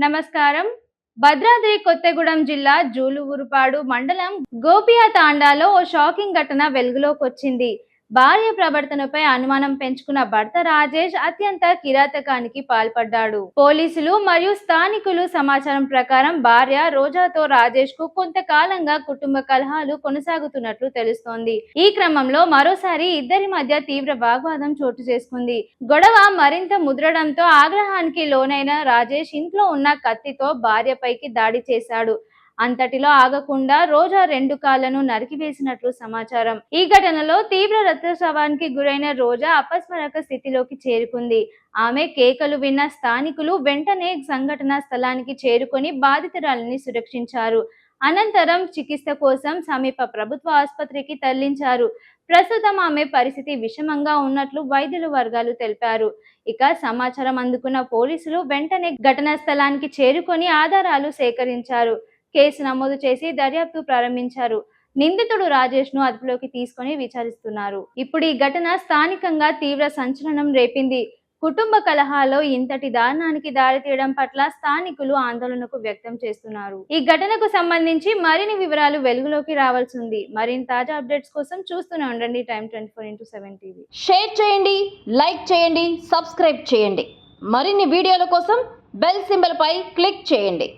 నమస్కారం. భద్రాద్రి కొత్తగూడెం జిల్లా జూలూరుపాడు మండలం గోపియా తాండాలో ఓ షాకింగ్ ఘటన వెలుగులోకొచ్చింది. భార్య ప్రవర్తనపై అనుమానం పెంచుకున్న భర్త రాజేష్ అత్యంత కిరాతకానికి పాల్పడ్డాడు. పోలీసులు మరియు స్థానికులు సమాచారం ప్రకారం భార్య రోజాతో రాజేష్ కు కొంతకాలంగా కుటుంబ కలహాలు కొనసాగుతున్నట్లు తెలుస్తోంది. ఈ క్రమంలో మరోసారి ఇద్దరి మధ్య తీవ్ర వాగ్వాదం చోటు చేసుకుంది. గొడవ మరింత ముదరడంతో ఆగ్రహానికి లోనైన రాజేష్ ఇంట్లో ఉన్న కత్తితో భార్యపైకి దాడి చేశాడు. అంతటిలో ఆగకుండా రోజా 2 కాళ్లను నరికివేసినట్లు సమాచారం. ఈ ఘటనలో తీవ్ర రక్తస్రావానికి గురైన రోజా అపస్మారక స్థితిలోకి చేరుకుంది. ఆమె కేకలు విన్న స్థానికులు వెంటనే సంఘటనా స్థలానికి చేరుకొని బాధితురాలిని సురక్షించారు. అనంతరం చికిత్స కోసం సమీప ప్రభుత్వ ఆసుపత్రికి తరలించారు. ప్రస్తుతం ఆమె పరిస్థితి విషమంగా ఉన్నట్లు వైద్యుల వర్గాలు తెలిపారు. ఇక సమాచారం అందుకున్న పోలీసులు వెంటనే ఘటనా స్థలానికి చేరుకొని ఆధారాలు సేకరించారు. కేసు నమోదు చేసి దర్యాప్తు ప్రారంభించారు. నిందితుడు రాజేష్ ను అదుపులోకి తీసుకొని విచారిస్తున్నారు. ఇప్పుడు ఈ ఘటన స్థానికంగా తీవ్ర సంచలనం రేపింది. కుటుంబ కలహాల్లో ఇంతటి దారుణానికి దారితీయడం పట్ల స్థానికులు ఆందోళనకు వ్యక్తం చేస్తున్నారు. ఈ ఘటనకు సంబంధించి మరిన్ని వివరాలు వెలుగులోకి రావాల్సింది. మరిన్ని తాజా అప్డేట్స్ కోసం చూస్తూనే ఉండండి టైమ్ 24x7 టీవీ. షేర్ చేయండి, లైక్ చేయండి, సబ్స్క్రైబ్ చేయండి. మరిన్ని వీడియోల కోసం బెల్ సింబల్ పై క్లిక్ చేయండి.